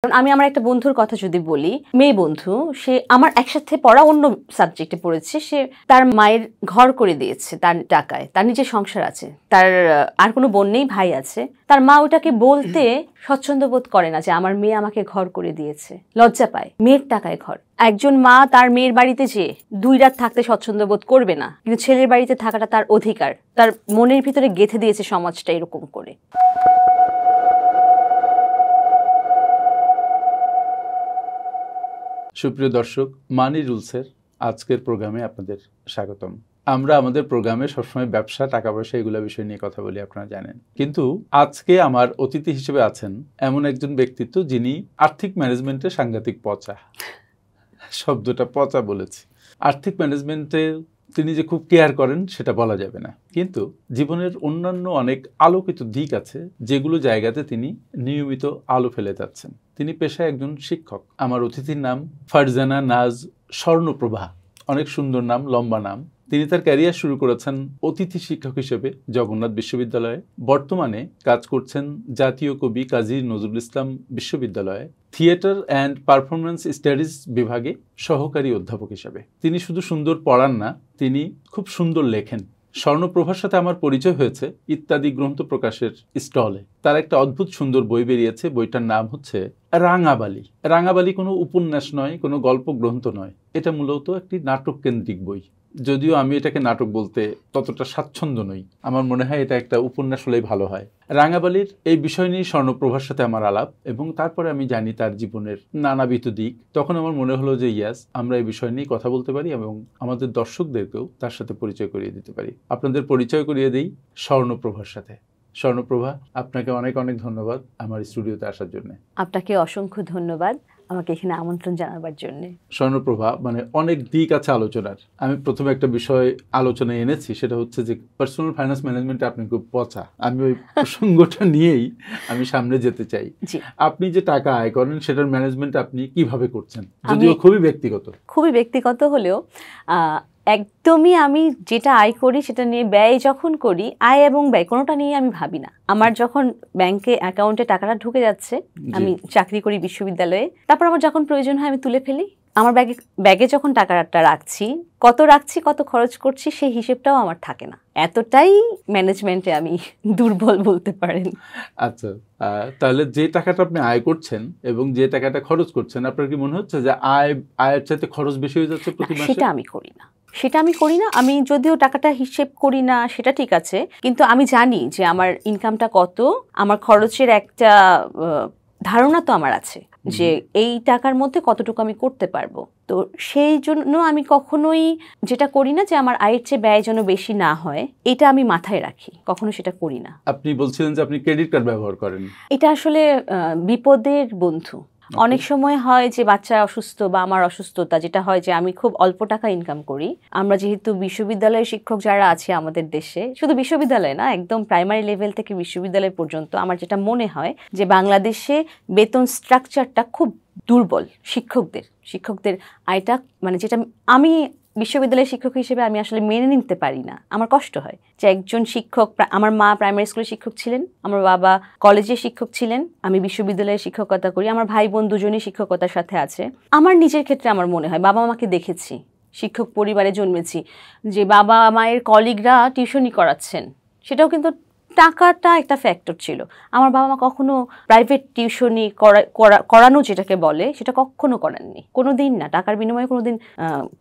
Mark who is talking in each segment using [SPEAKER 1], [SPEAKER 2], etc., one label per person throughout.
[SPEAKER 1] আমি আমার একটা বন্ধুর কথা যদি বলি, মেয়ে বন্ধু, সে আমার একসাথে পড়া অন্য সাবজেক্টে পড়েছে। সে তার মায়ের ঘর করে দিয়েছে তার টাকায়, তার নিজের সংসার আছে, তার আর কোনো বোন নেই, ভাই আছে। তার মা ওটাকে বলতে স্বচ্ছন্দ বোধ করে না যে আমার মেয়ে আমাকে ঘর করে দিয়েছে, লজ্জা পায়। মেয়ের টাকায় ঘর। একজন মা তার মেয়ের বাড়িতে যেয়ে 2 রাত থাকতে স্বচ্ছন্দ বোধ করবে না, কিন্তু ছেলের বাড়িতে থাকাটা তার অধিকার। তার মনের ভিতরে গেঁথে দিয়েছে সমাজটা এরকম করে।
[SPEAKER 2] সুপ্রিয় দর্শক, মানি রুলসের আজকের প্রোগ্রামে আপনাদের স্বাগতম। আমরা আমাদের প্রোগ্রামে সবসময় ব্যবসা, টাকা পয়সা এগুলো বিষয় নিয়ে কথা বলি, আপনারা জানেন। কিন্তু আজকে আমার অতিথি হিসেবে আছেন এমন একজন ব্যক্তিত্ব যিনি আর্থিক ম্যানেজমেন্টে সাংঘাতিক পচা। শব্দটা পচা বলেছি। আর্থিক ম্যানেজমেন্টে তিনি যে খুব কেয়ার করেন সেটা বলা যাবে না, কিন্তু জীবনের অন্যান্য অনেক আলোকিত দিক আছে যেগুলো জায়গাতে তিনি নিয়মিত আলো ফেলে যাচ্ছেন। তিনি পেশায় একজন শিক্ষক। আমার অতিথির নাম ফারজানা নাজ স্বর্ণপ্রভা। অনেক সুন্দর নাম, লম্বা নাম। তিনি তার ক্যারিয়ার শুরু করেছেন অতিথি শিক্ষক হিসেবে জগন্নাথ বিশ্ববিদ্যালয়ে। বর্তমানে কাজ করছেন জাতীয় কবি কাজী নজরুল ইসলাম বিশ্ববিদ্যালয়ে থিয়েটার অ্যান্ড পারফরমেন্স স্টাডিজ বিভাগে সহকারী অধ্যাপক হিসেবে। তিনি শুধু সুন্দর পড়ান না, তিনি খুব সুন্দর লেখেন। স্বর্ণপ্রভার সাথে আমার পরিচয় হয়েছে ইত্যাদি গ্রন্থ প্রকাশের স্টলে। তার একটা অদ্ভুত সুন্দর বই বেরিয়েছে, বইটার নাম হচ্ছে রাঙাবালি। রাঙাবালি কোনো উপন্যাস নয়, কোনো গল্প গ্রন্থ নয়, এটা মূলত একটি নাটক কেন্দ্রিক বই। যদিও আমি এটাকে নাটক বলতে ততটা স্বাচ্ছন্দ্য নই, আমার মনে হয় এটা একটা উপন্যাস হলেই ভালো হয়। রাঙাবালির এই বিষয় নিয়ে স্বর্ণপ্রভার সাথে আমার আলাপ, এবং তারপরে আমি জানি তার জীবনের নানাবিধ দিক। তখন আমার মনে হলো যে ইয়াস, আমরা এই বিষয় নিয়ে কথা বলতে পারি এবং আমাদের দর্শকদেরকেও তার সাথে পরিচয় করিয়ে দিতে পারি। আপনাদের পরিচয় করিয়ে দিই স্বর্ণপ্রভার সাথে। স্বর্ণপ্রভা, আপনাকে অনেক অনেক ধন্যবাদ আমার স্টুডিওতে আসার জন্য।
[SPEAKER 1] আপনাকে অসংখ্য ধন্যবাদ আমাকে এখানে আমন্ত্রণ জানাবার জন্য।
[SPEAKER 2] স্বর্ণপ্রভা, মানে অনেক দিক আছে আলোচনার। আমি প্রথমে একটা বিষয় আলোচনায় এনেছি, সেটা হচ্ছে যে পার্সোনাল ফাইন্যান্স ম্যানেজমেন্টে আপনি খুব পচা। আমি ওই প্রসঙ্গটা নিয়েই আমি সামনে যেতে চাই। আপনি যে টাকা আয় করেন সেটার ম্যানেজমেন্ট আপনি কিভাবে করছেন? যদিও খুবই ব্যক্তিগত
[SPEAKER 1] হলেও একদমই আমি যেটা আয় করি সেটা নিয়ে ব্যয় যখন করি, আয় এবং ব্যয় কোনোটা নিয়ে আমি ভাবি না। আমার যখন ব্যাংকে অ্যাকাউন্টে টাকাটা ঢুকে যাচ্ছে, আমি চাকরি করি বিশ্ববিদ্যালয়ে, তারপর আমার যখন প্রয়োজন হয় আমি তুলে ফেলি। আমার ব্যাগে যখন টাকাটা রাখছি, কত খরচ করছি সেই হিসেবটাও আমার থাকে না। এতটাই ম্যানেজমেন্টে আমি দুর্বল বলতে পারেন।
[SPEAKER 2] আচ্ছা, তাহলে যে টাকাটা আপনি আয় করছেন এবং যে টাকাটা খরচ করছেন, আপনার কি মনে হচ্ছে যে আয়ের চাইতে খরচ বেশি হয়ে যাচ্ছে প্রতি মাসে?
[SPEAKER 1] সেটা আমি করি না। আমি যদিও টাকাটা হিসেব করি না, সেটা ঠিক আছে, কিন্তু আমি জানি যে আমার ইনকামটা কত, আমার খরচের একটা ধারণা তো আমার আছে যে এই টাকার মধ্যে কতটুকু আমি করতে পারবো। তো সেই জন্য আমি কখনোই যেটা করি না যে আমার আয়ের চেয়ে ব্যয় যেন বেশি না হয়, এটা আমি মাথায় রাখি, কখনো সেটা করি না।
[SPEAKER 2] আপনি বলছিলেন যে আপনি ক্রেডিট কার্ড ব্যবহার করেন।
[SPEAKER 1] এটা আসলে বিপদের বন্ধু। অনেক সময় হয় যে বাচ্চা অসুস্থ বা আমার অসুস্থতা, যেটা হয় যে আমি খুব অল্প টাকা ইনকাম করি। আমরা যেহেতু বিশ্ববিদ্যালয়ের শিক্ষক যারা আছে আমাদের দেশে, শুধু বিশ্ববিদ্যালয় না, একদম প্রাইমারি লেভেল থেকে বিশ্ববিদ্যালয় পর্যন্ত, আমার যেটা মনে হয় যে বাংলাদেশে বেতন স্ট্রাকচারটা খুব দুর্বল। শিক্ষকদের আয়টা, মানে যেটা আমি বিশ্ববিদ্যালয়ের শিক্ষক হিসেবে আমি আসলে মেনে নিতে পারি না। আমার কষ্ট হয় যে একজন শিক্ষক, আমার মা প্রাইমারি স্কুলের শিক্ষক ছিলেন, আমার বাবা কলেজের শিক্ষক ছিলেন, আমি বিশ্ববিদ্যালয়ে শিক্ষকতা করি, আমার ভাই বোন দুজনই শিক্ষকতার সাথে আছে। আমার নিজের ক্ষেত্রে আমার মনে হয়, বাবা মাকে দেখেছি, শিক্ষক পরিবারে জন্মেছি, যে বাবা মায়ের কলিগরা টিউশনি করাচ্ছেন, সেটাও কিন্তু টাকাটা একটা ফ্যাক্টর ছিল। আমার বাবা মা কখনো প্রাইভেট টিউশনি করানো যেটাকে বলে সেটা কখনো করেননি, কোনোদিন না। টাকার বিনিময়ে কোনোদিন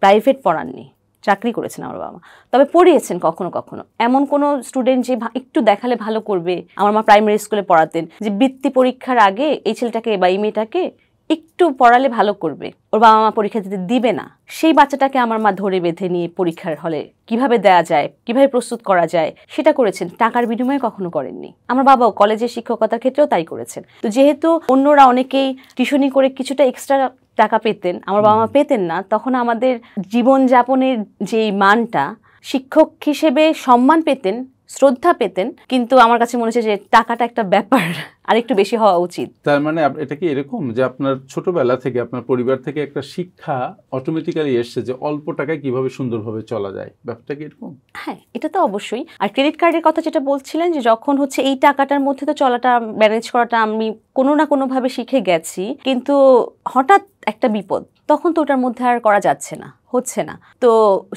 [SPEAKER 1] প্রাইভেট পড়াননি। চাকরি করেছেন আমার বাবা মা, তবে পড়িয়েছেন কখনো কখনো। এমন কোনো স্টুডেন্ট যে একটু দেখালে ভালো করবে, আমার মা প্রাইমারি স্কুলে পড়াতেন, যে বৃত্তি পরীক্ষার আগে এই ছেলেটাকে বা এই মেয়েটাকে একটু পড়ালে ভালো করবে, ওর বাবা মা পরীক্ষা দিতে দিবে না, সেই বাচ্চাটাকে আমার মা ধরে বেঁধে নিয়ে পরীক্ষার হলে কিভাবে দেয়া যায়, কিভাবে প্রস্তুত করা যায়, সেটা করেছেন। টাকার বিনিময়ে কখনো করেননি। আমার বাবাও কলেজের শিক্ষকতার ক্ষেত্রেও তাই করেছেন। তো যেহেতু অন্যরা অনেকেই টিউশনি করে কিছুটা এক্সট্রা টাকা পেতেন, আমার বাবা মা পেতেন না, তখন আমাদের জীবনযাপনের যেই মানটা, শিক্ষক হিসেবে সম্মান পেতেন, শ্রদ্ধা পেতেন, কিন্তু আমার কাছে মনে হচ্ছে যে টাকাটা একটা ব্যাপার, আরেকটু বেশি হওয়া উচিত।
[SPEAKER 2] তার মানে এটা কি এরকম যে আপনার ছোটবেলা থেকে আপনার পরিবার থেকে একটা শিক্ষা অটোমেটিক্যালি এসছে যে অল্প টাকায় কিভাবে সুন্দরভাবে চলা যায়, ব্যাপারটা কি এরকম?
[SPEAKER 1] হ্যাঁ, এটা তো অবশ্যই। আর ক্রেডিট কার্ডের কথা যেটা বলছিলেন, যে যখন হচ্ছে এই টাকাটার মধ্যে তো চলাটা, ম্যানেজ করাটা আমি কোনো না কোনোভাবে শিখে গেছি, কিন্তু হঠাৎ একটা বিপদ, তখন তো ওটার মধ্যে আর করা যাচ্ছে না, হচ্ছে না। তো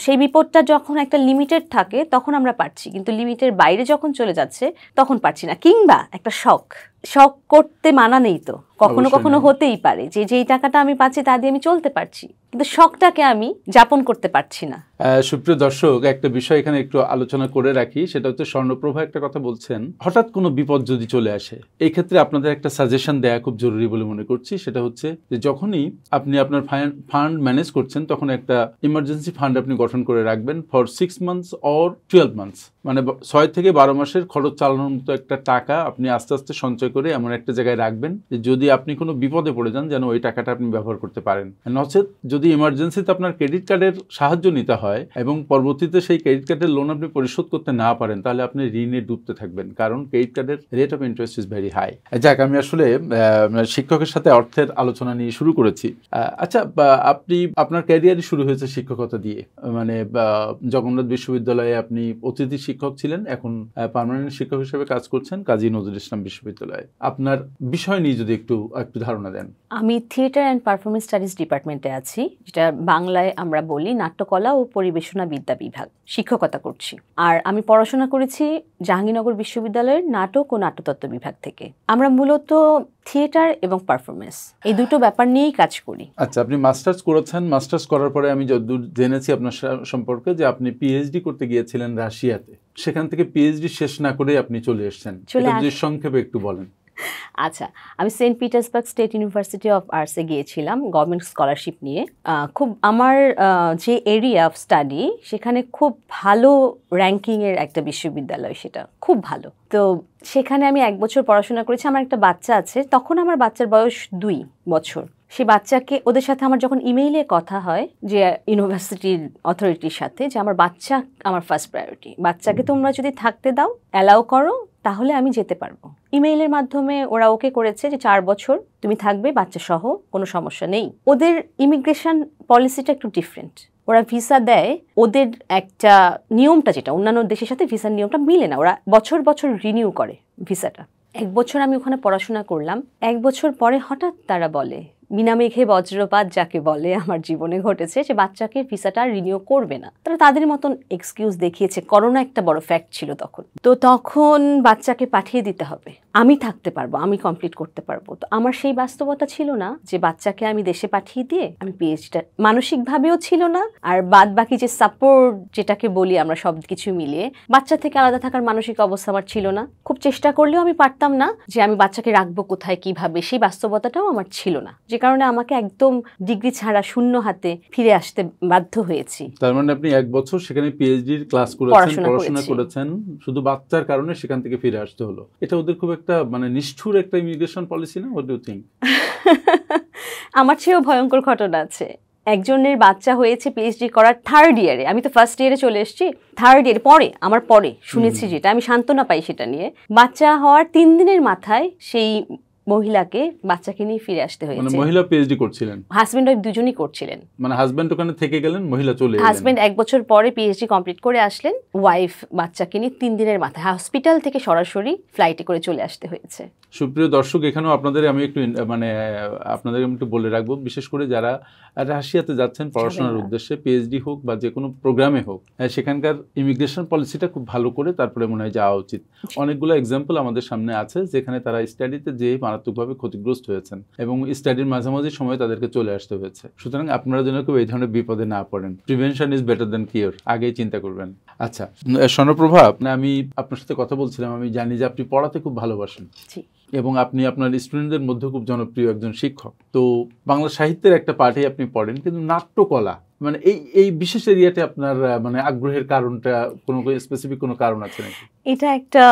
[SPEAKER 1] সেই বিপদটা যখন একটা লিমিটেড থাকে তখন আমরা পারছি, কিন্তু লিমিটের বাইরে যখন চলে যাচ্ছে তখন পারছি না। কিংবা একটা শখ করতে মানা নেই তো, কখনো কখনো হতেই পারে যে যেই টাকাটা আমি পাচ্ছি তা দিয়ে আমি চলতে পারছি, কিন্তু শখটাকে আমি যাপন করতে পারছি না।
[SPEAKER 2] সুপ্রিয় দর্শক, একটা বিষয় এখানে একটু আলোচনা করে রাখি, সেটা হচ্ছে স্বর্ণপ্রভা একটা কথা বলছেন, হঠাৎ কোনো বিপদ যদি চলে আসে, এই ক্ষেত্রে আপনাদের একটা সাজেশন দেওয়া খুব জরুরি বলে মনে করছি। সেটা হচ্ছে যে যখনই আপনি আপনার ফান্ড ম্যানেজ করছেন, তখন একটা ইমার্জেন্সি ফান্ড আপনি গঠন করে রাখবেন ফর 6 মান্থস অর 12 মান্থস, মানে 6 থেকে 12 মাসের খরচ চালানোর মতো একটা টাকা আপনি আস্তে আস্তে সঞ্চয় করে এমন একটা জায়গায় রাখবেন যে যদি আপনি কোনো বিপদে পড়ে যান, যেন ওই টাকাটা আপনি ব্যবহার করতে পারেন। নচেত যদি ইমার্জেন্সিতে আপনার ক্রেডিট কার্ডের সাহায্য নিতে হয় এবং পরবর্তীতে সেই ক্রেডিট কার্ডের লোন আপনি পরিশোধ করতে না পারেন, তাহলে আপনি ঋণে ডুবতে থাকবেন, কারণ ক্রেডিট কার্ডের rate of interest is very high. যাক, আমি আসলে শিক্ষকের সাথে অর্থের আলোচনা নিয়ে শুরু করেছি। আচ্ছা, আপনি আপনার ক্যারিয়ারই শুরু হয়েছে শিক্ষকতা দিয়ে, মানে জগন্নাথ বিশ্ববিদ্যালয়ে আপনি অতিথি শিক্ষক ছিলেন, এখন পার্মানেন্ট শিক্ষক হিসেবে কাজ করছেন কাজী নজরুল ইসলাম বিশ্ববিদ্যালয়ে। আপনার বিষয় নিয়ে যদি একটু ধারণা দেন।
[SPEAKER 1] আমি থিয়েটার অ্যান্ড পারফরমেন্স স্টাডিজ ডিপার্টমেন্টে আছি, যেটা বাংলায় আমরা বলি নাট্যকলা ও পরিবেশনা বিদ্যা বিভাগ, শিক্ষকতা করছি। আর আমি পড়াশোনা করেছি জাহাঙ্গীরনগর বিশ্ববিদ্যালয়ের নাটক ও নাট্যতত্ত্ব বিভাগ থেকে। আমরা মূলত থিয়েটার এবং পারফরমেন্স এই দুটো ব্যাপার নিয়েই কাজ করি।
[SPEAKER 2] আচ্ছা, আপনি মাস্টার্স করেছেন, মাস্টার্স করার পরে আমি যতদূর জেনেছি আপনার সম্পর্কে যে আপনি পিএইচডি করতে গিয়েছিলেন রাশিয়াতে, সেখান থেকে পিএইচডি শেষ না করে আপনি চলে এসেছেন, যদি সংক্ষেপে একটু বলেন।
[SPEAKER 1] আচ্ছা, আমি saint Petersburg state university of আর্টসে গিয়েছিলাম গভর্নমেন্ট স্কলারশিপ নিয়ে। খুব আমার যে এরিয়া অফ স্টাডি, সেখানে খুব ভালো র্যাঙ্কিংয়ের একটা বিশ্ববিদ্যালয়, সেটা খুব ভালো। তো সেখানে আমি 1 বছর পড়াশোনা করেছি। আমার একটা বাচ্চা আছে, তখন আমার বাচ্চার বয়স 2 বছর। সে বাচ্চাকে, ওদের সাথে আমার যখন ইমেইলে কথা হয় যে ইউনিভার্সিটির অথরিটির সাথে, যে আমার বাচ্চা আমার ফার্স্ট প্রায়োরিটি, বাচ্চাকে তোমরা যদি থাকতে দাও, অ্যালাউ করো, তাহলে আমি যেতে পারবো। ইমেইলের মাধ্যমে ওরা ওকে করেছে যে 4 বছর তুমি থাকবে বাচ্চা সহ, কোনো সমস্যা নেই। ওদের ইমিগ্রেশন পলিসিটা একটু ডিফারেন্ট, ওরা ভিসা দেয়, ওদের একটা নিয়মটা যেটা অন্যান্য দেশের সাথে ভিসার নিয়মটা মিলে না, ওরা বছর বছর রিনিউ করে ভিসাটা। 1 বছর আমি ওখানে পড়াশোনা করলাম। 1 বছর পরে হঠাৎ তারা বলে, বিনা মেঘে বজ্রপাত যাকে বলে আমার জীবনে ঘটেছে, যে বাচ্চাকে ভিসাটা রিনিউ করবে না। তারা তাদের মতন এক্সকিউজ দেখিয়েছে, করোনা একটা বড় ফ্যাক্ট ছিল তখন। তো তখন বাচ্চাকে পাঠিয়ে দিতে হবে, আমি থাকতে পারবো, আমি কমপ্লিট করতে পারবো। তো আমার সেই বাস্তবতা ছিল না যে বাচ্চাকে আমি দেশে পাঠিয়ে দিয়ে আমি পিএইচডিটা, মানসিকভাবেও ছিল না, আর বাদ বাকি যে সাপোর্ট যেটাকে বলি আমরা সব কিছু মিলিয়ে, বাচ্চা থেকে আলাদা থাকার মানসিক অবস্থা আমার ছিল না। খুব চেষ্টা করলেও আমি পারতাম না যে আমি বাচ্চাকে রাখবো কোথায়, কিভাবে, সেই বাস্তবতাটাও আমার ছিল না, যে কারণে আমাকে একদম ডিগ্রি ছাড়া শূন্য হাতে ফিরে আসতে বাধ্য হয়েছি।
[SPEAKER 2] তার মানে আপনি 1 বছর সেখানে পিএইচডির ক্লাস করেছেন, পড়াশোনা করেছেন, শুধু বাচ্চার কারণে সেখান থেকে ফিরে আসতে হলো। এটা ওদের খুব একটা মানে নিষ্ঠুর একটা ইমিগ্রেশন পলিসি না? What do you think?
[SPEAKER 1] আমার চেয়েও ভয়ঙ্কর ঘটনা আছে। একজনের বাচ্চা হয়েছে পিএইচডি করার 3rd ইয়ারে, আমি তো ফার্স্ট ইয়ারে চলে এসেছি, 3rd ইয়ারে আমার পরে শুনেছি, যেটা আমি সান্ত্বনা পাই সেটা নিয়ে। বাচ্চা হওয়ার 3 দিনের মাথায় সেই মহিলাকে বাচ্চাকে নিয়ে ফিরে আসতে হয়েছে।
[SPEAKER 2] মানে মহিলা পিএইচডি করছিলেন,
[SPEAKER 1] হাজবেন্ড ওয়াইফ দুজনেই করছিলেন।
[SPEAKER 2] মানে হাজবেন্ড ওখানে থেকে গেলেন, মহিলা চলে এলেন।
[SPEAKER 1] হাজবেন্ড 1 বছর পরে পিএইচডি কমপ্লিট করে আসলেন, ওয়াইফ বাচ্চাকে নিয়ে 3 দিনের মাথায় হসপিটাল থেকে সরাসরি ফ্লাইটে করে চলে আসতে হয়েছে।
[SPEAKER 2] সুপ্রিয় দর্শক, এখানেও আপনাদের আমি একটু আপনাদের একটু বলে রাখবো, বিশেষ করে যারা রাশিয়াতে যাচ্ছেন পড়াশোনার উদ্দেশ্যে, পিএইচডি হোক বা যে কোনো প্রোগ্রামে হোক, সেখানকার ইমিগ্রেশন পলিসিটা খুব ভালো করে তারপরে মনে হয় যাওয়া উচিত। অনেকগুলো এক্সাম্পল আমাদের সামনে আছে যেখানে তারা স্টাডিতে যেয়ে মারাত্মকভাবে ক্ষতিগ্রস্ত হয়েছেন এবং স্টাডির মাঝামাঝি সময় তাদেরকে চলে আসতে হয়েছে। সুতরাং আপনারা যেন কেউ এই ধরনের বিপদে না পড়েন। Prevention is better than cure, আগেই চিন্তা করবেন। আচ্ছা স্বর্ণপ্রভা, আমি আপনার সাথে কথা বলছিলাম, আমি জানি যে আপনি পড়াতে খুব ভালোবাসেন এবং আপনি আপনার স্টুডেন্টদের মধ্যে খুব জনপ্রিয় একজন শিক্ষক। তো বাংলা সাহিত্যের একটা পাঠে আপনি পড়েন, কিন্তু নাট্যকলা মানে এই বিশেষ এরিয়াতে আপনার মানে আগ্রহের কারণটা কোনো স্পেসিফিক কোনো কারণ আছে নাকি?
[SPEAKER 1] এটা একটা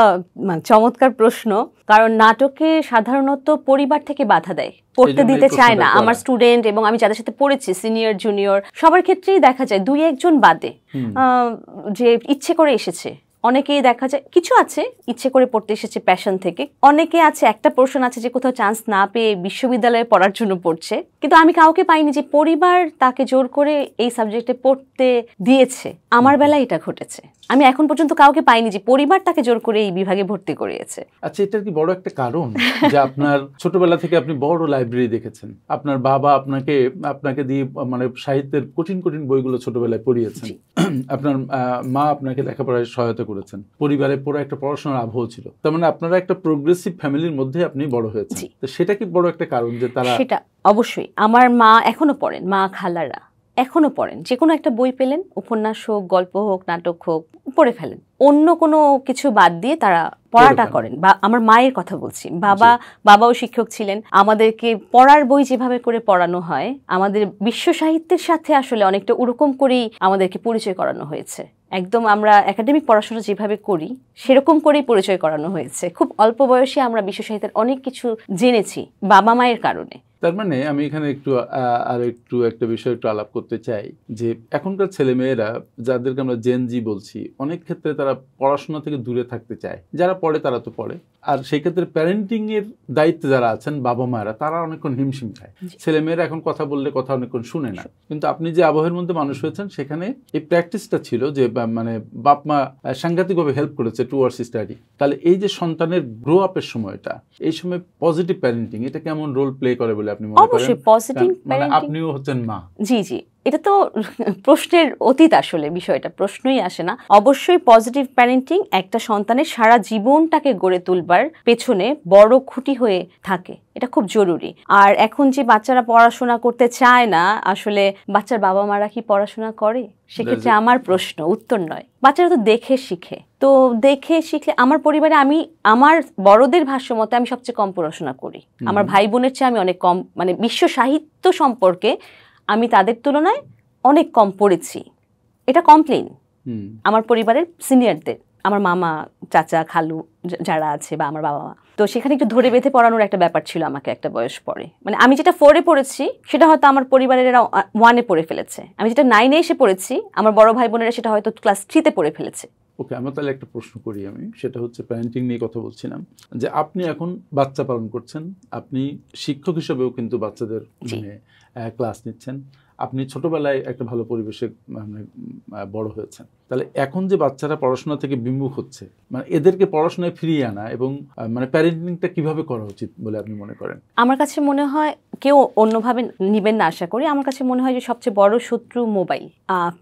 [SPEAKER 1] চমৎকার প্রশ্ন, কারণ নাটকে সাধারণত পরিবার থেকে বাধা দেয়, পড়তে দিতে চায় না। আমার স্টুডেন্ট এবং আমি যাদের সাথে পড়েছি, সিনিয়র জুনিয়র সবার ক্ষেত্রেই দেখা যায় 2-1 জন বাদে যে ইচ্ছে করে এসেছে, অনেকেই দেখা যায় কিছু আছে ইচ্ছে করে পড়তে এসেছে প্যাশন থেকে, অনেকে আছে একটা পোর্শন আছে যে কোথাও চান্স না পেয়ে বিশ্ববিদ্যালয়ে পড়ার জন্য পড়ছে, কিন্তু আমি কাউকে পাইনি যে পরিবার তাকে জোর করে এই সাবজেক্টে পড়তে দিয়েছে। আমার বেলায় এটা ঘটেছে, আমি এখন পর্যন্ত কাউকে পাইনি যে পরিবার তাকে জোর করে এই বিভাগে ভর্তি করিয়েছে।
[SPEAKER 2] আচ্ছা, এটার কি বড় একটা কারণ যে আপনার ছোটবেলা থেকে আপনি বড় লাইব্রেরি দেখেছেন, আপনার বাবা আপনাকে দিয়ে মানে সাহিত্যের কঠিন কঠিন বইগুলো ছোটবেলায় পড়িয়েছেন, আপনার মা আপনাকে লেখাপড়ায় সহায়তা করেছেন, পরিবারে পুরো একটা পড়াশোনার আবহ ছিল, তার মানে আপনারা একটা প্রোগ্রেসিভ ফ্যামিলির মধ্যে আপনি বড় হয়েছেন। তো সেটা কি বড় একটা কারণ যে তারা?
[SPEAKER 1] সেটা অবশ্যই। আমার মা এখনো পড়েন, মা খালারা এখনো পড়েন, যে কোনো একটা বই পেলেন, উপন্যাস হোক, গল্প হোক, নাটক হোক, পড়ে ফেলেন, অন্য কোনো কিছু বাদ দিয়ে তারা পড়াটা করেন। বা আমার মায়ের কথা বলছি, বাবাও শিক্ষক ছিলেন, আমাদেরকে পড়ার বই যেভাবে করে পড়ানো হয়, আমাদের বিশ্ব সাহিত্যের সাথে আসলে অনেকটা ওরকম করেই আমাদেরকে পরিচয় করানো হয়েছে। একদম আমরা একাডেমিক পড়াশোনা যেভাবে করি সেরকম করেই পরিচয় করানো হয়েছে। খুব অল্প বয়সে আমরা বিশ্ব সাহিত্যের অনেক কিছু জেনেছি বাবা মায়ের কারণে।
[SPEAKER 2] তার মানে আমি এখানে একটু একটা বিষয় একটু আলাপ করতে চাই যে এখনকার ছেলেমেয়েরা যাদেরকে আমরা জেনজি বলছি, অনেক ক্ষেত্রে তারা পড়াশোনা থেকে দূরে থাকতে চায়। যারা পড়ে তারা তো পড়ে, আর সেই ক্ষেত্রে প্যারেন্টিং এর দায়িত্বে যারা আছেন বাবা মায়েরা, তারা অনেকক্ষণ হিমশিম খায়। ছেলেমেয়েরা এখন কথা বললে কথা অনেকক্ষণ শুনে না। কিন্তু আপনি যে আবহের মধ্যে মানুষ হয়েছেন সেখানে এই প্র্যাকটিসটা ছিল যে মানে বাপ মা সাংঘাতিকভাবে হেল্প করেছে টুয়ার্ডস স্টাডি। তাহলে এই যে সন্তানের গ্রো আপের সময়টা, এই সময় পজিটিভ প্যারেন্টিং এটা কেমন রোল প্লে করে বলে আপনি মনে করেন?
[SPEAKER 1] অবশ্যই পজিটিভ প্যারেন্টিং।
[SPEAKER 2] আপনিও হচ্ছেন মা।
[SPEAKER 1] জি, এটা তো প্রশ্নের অতীত, আসলে বিষয়টা প্রশ্নই আসে না। অবশ্যই পজিটিভ প্যারেন্টিং একটা সন্তানের সারা জীবনটাকে গড়ে তুলবার পেছনে বড় খুঁটি হয়ে থাকে, এটা খুব জরুরি। আর এখন যে বাচ্চারা পড়াশোনা করতে চায় না, আসলে বাচ্চার বাবা মারা কি পড়াশোনা করে? সেক্ষেত্রে আমার প্রশ্ন উত্তর নয়, বাচ্চারা তো দেখে শিখে। তো দেখে শিখলে, আমার পরিবারে আমি আমার বড়দের ভাষ্য মতে আমি সবচেয়ে কম পড়াশোনা করি। আমার ভাই বোনের চেয়ে আমি অনেক কম, মানে বিশ্ব সাহিত্য সম্পর্কে আমি তাদের তুলনায় অনেক কম পড়েছি। এটা কমপ্লেন আমার পরিবারের সিনিয়রদের, আমার মামা, চাচা, খালু যারা আছে, বা আমার বাবা মা। তো সেখানে একটু ধরে বেঁধে পড়ানোর একটা ব্যাপার ছিল আমাকে একটা বয়স পরে। মানে আমি যেটা 4-এ পড়েছি সেটা হয়তো আমার পরিবারের এরা 1-এ পড়ে ফেলেছে। আমি যেটা 9-এ এসে পড়েছি, আমার বড় ভাই বোনেরা সেটা হয়তো ক্লাস 3-তে পড়ে ফেলেছে।
[SPEAKER 2] ওকে, আমরা তাহলে একটা প্রশ্ন করি। সেটা হচ্ছে প্যারেন্টিং নিয়ে কথা বলছিলাম, যে আপনি এখন বাচ্চা পালন করছেন, আপনি শিক্ষক হিসেবেও কিন্তু বাচ্চাদের ক্লাস নিচ্ছেন, আপনি ছোটবেলায় একটা ভালো পরিবেশে মানে বড় হয়েছেন। তাহলে এখন যে বাচ্চারা পড়াশোনা থেকে বিমুখ হচ্ছে, মানে এদেরকে পড়াশোনায় ফিরিয়ে আনা এবং মানে প্যারেন্টিংটা কিভাবে করা উচিত বলে আপনি মনে করেন?
[SPEAKER 1] আমার কাছে মনে হয়, কেউ অন্যভাবে নিবেন না আশা করি, আমার কাছে মনে হয় যে সবচেয়ে বড় শত্রু মোবাইল।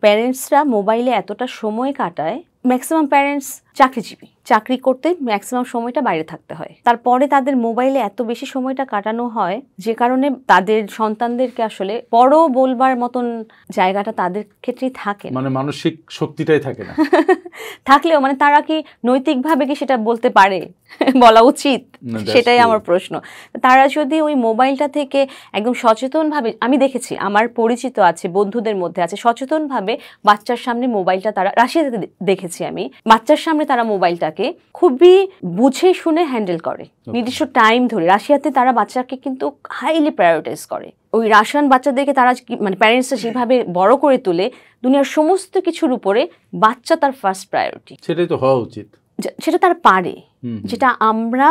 [SPEAKER 1] প্যারেন্টসরা মোবাইলে এতটা সময় কাটায়, ম্যাক্সিমাম প্যারেন্টস চাকরিজীবী, চাকরি করতে ম্যাক্সিমাম সময়টা বাইরে থাকতে হয়, তারপরে তাদের মোবাইলে এত বেশি সময়টা কাটানো হয় যে কারণে তাদের সন্তানদেরকে আসলে বড় বলবার মতন জায়গাটা তাদের ক্ষেত্রেই থাকে,
[SPEAKER 2] মানে মানসিক শক্তিটাই থাকে না।
[SPEAKER 1] থাকলেও মানে তারা কি নৈতিকভাবে কি সেটা বলতে পারে, বলা উচিত? সেটাই আমার প্রশ্ন। তারা যদি ওই মোবাইলটা থেকে একদম সচেতনভাবে, আমি দেখেছি আমার পরিচিত আছে, বন্ধুদের মধ্যে আছে, সচেতনভাবে বাচ্চার সামনে মোবাইলটা, তারা রাশিয়াতে দেখেছি আমি, বাচ্চার সামনে তারা মোবাইলটাকে খুবই বুঝে শুনে হ্যান্ডেল করে, নির্দিষ্ট টাইম ধরে। রাশিয়াতে তারা বাচ্চাকে কিন্তু হাইলি প্রায়োরিটাইজ করে। ওই রাশিয়ান বাচ্চাদেরকে তারা মানে প্যারেন্টসরা যেভাবে বড় করে তোলে, দুনিয়ার সমস্ত কিছুর উপরে বাচ্চা তার ফার্স্ট প্রায়োরিটি।
[SPEAKER 2] সেটাই তো হওয়া উচিত,
[SPEAKER 1] সেটা তারা পারে, যেটা আমরা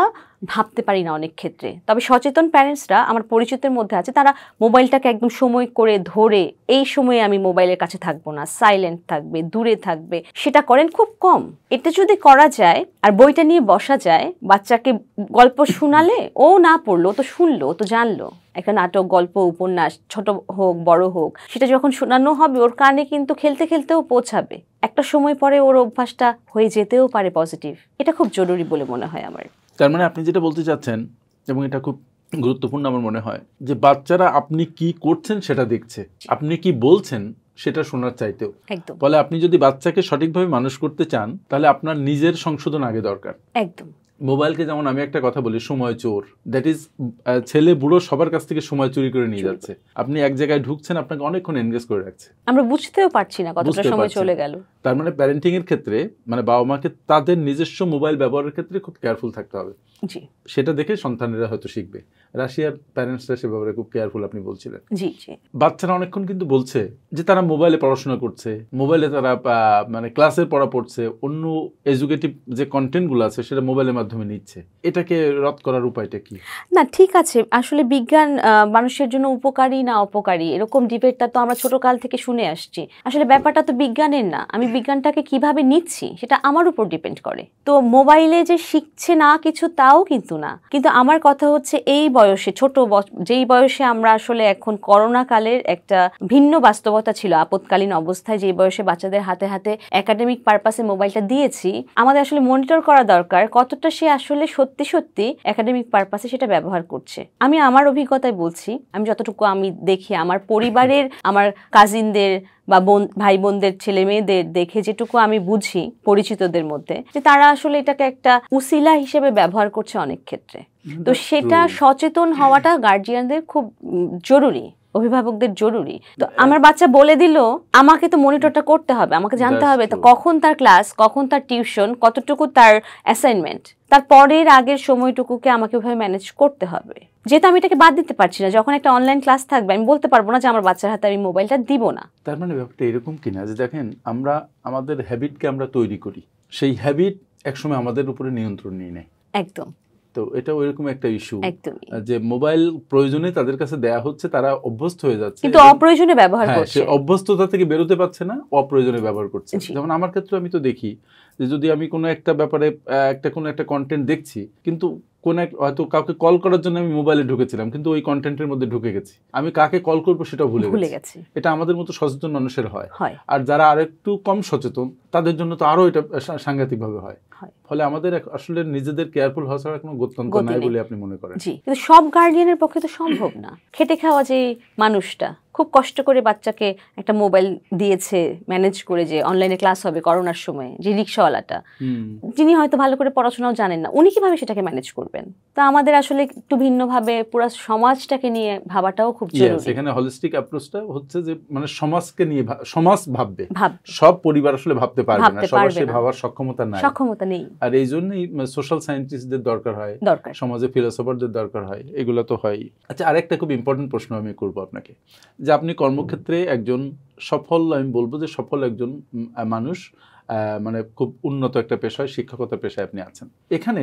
[SPEAKER 1] ভাবতে পারি না অনেক ক্ষেত্রে। তবে সচেতন প্যারেন্টসরা আমার পরিচিতের মধ্যে আছে, তারা মোবাইলটাকে একদম সময় করে ধরে, এই সময়ে আমি মোবাইলের কাছে থাকবো না, সাইলেন্ট থাকবে, দূরে থাকবে, সেটা করেন খুব কম। এটা যদি করা যায় আর বইটা নিয়ে বসা যায়, বাচ্চাকে গল্প শোনালে ও না পড়লো, তো শুনলো, তো জানলো। একটা নাটক, গল্প, উপন্যাস, ছোট হোক বড় হোক, সেটা যখন শোনানো হবে ওর কানে কিন্তু খেলতে খেলতেও পৌঁছাবে। একটা সময় পরে ওর অভ্যাসটা হয়ে যেতেও পারে পজিটিভ। এটা খুব জরুরি বলে মনে হয় আমার।
[SPEAKER 2] তার মানে আপনি যেটা বলতে চাচ্ছেন, এবং এটা খুব গুরুত্বপূর্ণ আমার মনে হয়, যে বাচ্চারা আপনি কি করছেন সেটা দেখছে, আপনি কি বলছেন সেটা শোনার চাইতেও।
[SPEAKER 1] একদম।
[SPEAKER 2] ফলে আপনি যদি বাচ্চাকে সঠিকভাবে মানুষ করতে চান, তাহলে আপনার নিজের সংশোধন আগে দরকার।
[SPEAKER 1] একদম।
[SPEAKER 2] মোবাইলকে যেমন আমি একটা কথা বলি, সময় চোর, দ্যাট ইজ ছেলে বুড়ো সবার কাছ থেকে সময় চুরি করে নিয়ে যাচ্ছে। আপনি এক জায়গায় ঢুকছেন, আপনাকে অনেকক্ষণ এনগেজ করে রাখছে,
[SPEAKER 1] আমরা বুঝতেও পারছি না কতটা সময় চলে গেল।
[SPEAKER 2] তার মানে প্যারেন্টিং এর ক্ষেত্রে মানে বাবা মাকে তাদের নিজস্ব মোবাইল ব্যবহারের ক্ষেত্রে খুব কেয়ারফুল থাকতে হবে।
[SPEAKER 1] জি
[SPEAKER 2] সেটা দেখে সন্তানেরা হয়তো শিখবে। রাশিয়ার প্যারেন্টসরা সে ব্যাপারে খুব কেয়ারফুল, আপনি বলছিলেন।
[SPEAKER 1] জি জি
[SPEAKER 2] বাচ্চারা অনেকক্ষণ কিন্তু বলছে যে তারা মোবাইলে পড়াশোনা করছে, মোবাইলে তারা মানে ক্লাসের পড়া পড়ছে, অন্য এডুকেটিভ যে কন্টেন্টগুলো আছে সেটা মোবাইলের মাধ্যমে নিচ্ছে। এটাকে রদ করার উপায়টা কি?
[SPEAKER 1] না, ঠিক আছে, আসলে বিজ্ঞান মানুষের জন্য উপকারী না অপকারী এরকম ডিবেটটা তো আমরা ছোটকাল থেকে শুনে আসছি। আসলে ব্যাপারটা তো বিজ্ঞানের না, আমি বিজ্ঞানটাকে কিভাবে নিচ্ছি সেটা আমার উপর ডিপেন্ড করে। তো মোবাইলে যে শিখছে না কিছু তাও কিন্তু না, কিন্তু আমার কথা হচ্ছে এই বয়সে যেই বয়সে আমরা আসলে এখন করোনা কালের একটা ভিন্ন বাস্তবতা ছিল, আপৎকালীন অবস্থায় যে বয়সে বাচ্চাদের হাতে হাতে একাডেমিক পারপাসে মোবাইলটা দিয়েছি, আমাদের আসলে মনিটর করা দরকার কতটা সে আসলে সত্যি সত্যি একাডেমিক পারপাসে সেটা ব্যবহার করছে। আমি আমার অভিজ্ঞতায় বলছি, আমি যতটুকু আমি দেখি আমার পরিবারের, আমার কাজিনদের বা ভাই বোনদের ছেলে মেয়েদের দেখে যেটুকু আমি বুঝি পরিচিতদের মধ্যে, যে তারা আসলে এটাকে একটা উসিলা হিসেবে ব্যবহার করছে অনেক ক্ষেত্রে। তো সেটা সচেতন হওয়াটা গার্জিয়ানদের খুব জরুরি, অভিভাবকদের জরুরি। তো আমার বাচ্চা বলে দিল, আমাকে তো মনিটরটা করতে হবে, আমাকে জানতে হবে তো কখন তার ক্লাস, কখন তার টিউশন, কতটুকু তার অ্যাসাইনমেন্ট, তার পরের আগের সময়টুকুকে আমাকে ওইভাবে ম্যানেজ করতে হবে। যেহেতু আমি এটাকে বাদ দিতে পারছি না, যখন একটা অনলাইন ক্লাস থাকবে আমি বলতে পারবো না যে আমার বাচ্চার হাতে আমি মোবাইলটা দিব না।
[SPEAKER 2] তার মানে ব্যাপারটা এরকম কিনা যে দেখেন, আমরা আমাদের হ্যাবিটকে আমরা তৈরি করি, সেই হ্যাবিট একসময় আমাদের উপরে নিয়ন্ত্রণ নিয়ে নেয়।
[SPEAKER 1] একদম।
[SPEAKER 2] তো এটা ওইরকম একটা ইস্যু
[SPEAKER 1] যে
[SPEAKER 2] মোবাইল প্রয়োজনে তাদের কাছে দেয়া হচ্ছে, তারা অভ্যস্ত হয়ে যাচ্ছে,
[SPEAKER 1] কিন্তু অপ্রয়োজনে ব্যবহার করছে।
[SPEAKER 2] অভ্যস্ততা থেকে বেরোতে পারছে না, অপ্রয়োজনে ব্যবহার করছে। যেমন আমার ক্ষেত্রে আমি তো দেখি যে যদি আমি কোনো একটা ব্যাপারে কোনো একটা কন্টেন্ট দেখছি, কিন্তু কোন হয়তো কাউকে কল করার জন্য আমি মোবাইলে ঢুকেছিলাম, কিন্তু ওই কন্টেন্টের মধ্যে ঢুকে গেছি, আমি কাকে কল করবো সেটা ভুলে গেছি। এটা আমাদের মতো সচেতন মানুষের হয়, আর যারা আরেকটু কম সচেতন তাদের জন্য তো আরো এটা সাংঘাতিক ভাবে হয়। ফলে আমাদের আসলে নিজেদের কেয়ারফুল হওয়া ছাড়া কোনো গত্যন্তর নাই বলে আপনি মনে করেন?
[SPEAKER 1] জি, কিন্তু সব গার্ডিয়ানের পক্ষে তো সম্ভব না। খেটে খাওয়া যে মানুষটা খুব কষ্ট করে বাচ্চাকে একটা মোবাইল দিয়েছে ম্যানেজ করে, যে অনলাইনে ক্লাস হবে করোনার সময়, যে রিক্সাওয়ালাটা যিনি হয়তো ভালো করে পড়াশোনাও জানেন না, উনি কিভাবে সেটাকে ম্যানেজ করবেন? তো আমাদের আসলে একটু ভিন্নভাবে পুরো সমাজটাকে নিয়ে ভাবাটাও খুব জরুরি।
[SPEAKER 2] এখানে হলিস্টিক অ্যাপ্রোচটা হচ্ছে যে মানে সমাজকে নিয়ে, সমাজ ভাববে, সব পরিবার আসলে ভাবতে পারবে না, সবার সেই ভাবার সক্ষমতা নেই। আর এই জন্যই সোশ্যাল সায়েন্টিস্টদের দরকার হয়, সমাজে ফিলোসফারদের দরকার হয়, এগুলো তো হয়। আচ্ছা, আরেকটা খুব ইম্পর্টেন্ট প্রশ্ন আমি করবো আপনাকে, যে আপনি কর্মক্ষেত্রে একজন সফল, আমি বলবো যে সফল একজন মানুষ, মানে খুব উন্নত একটা পেশায়, শিক্ষকতা পেশায় আপনি আছেন। এখানে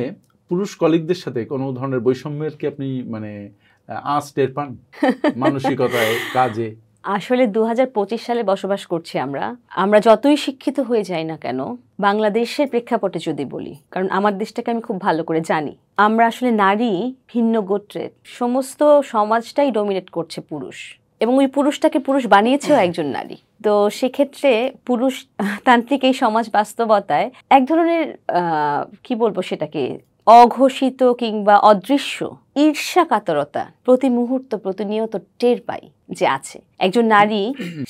[SPEAKER 2] পুরুষ কলিগদের সাথে কোনো ধরনের বৈষম্যের কি আপনি মানে আঁচ টের পান মানসিকতায়, কাজে?
[SPEAKER 1] আসলে 2025 সালে বসবাস করছি আমরা যতই শিক্ষিত হয়ে যাই না কেন, বাংলাদেশের প্রেক্ষাপটে যদি বলি, কারণ আমার দেশটাকে আমি খুব ভালো করে জানি, আমরা আসলে নারী, ভিন্ন গোত্রের, সমস্ত সমাজটাই ডমিনেট করছে পুরুষ, এবং ওই পুরুষটাকে পুরুষ বানিয়েছেও একজন নারী। তো সেক্ষেত্রে পুরুষতান্ত্রিক এই সমাজ বাস্তবতায় এক ধরনের কি বলবো সেটাকে, অঘোষিত কিংবা অদৃশ্য ঈর্ষাকাতরতা প্রতি মুহূর্ত প্রতিনিয়ত টের পাই যে আছে। একজন নারী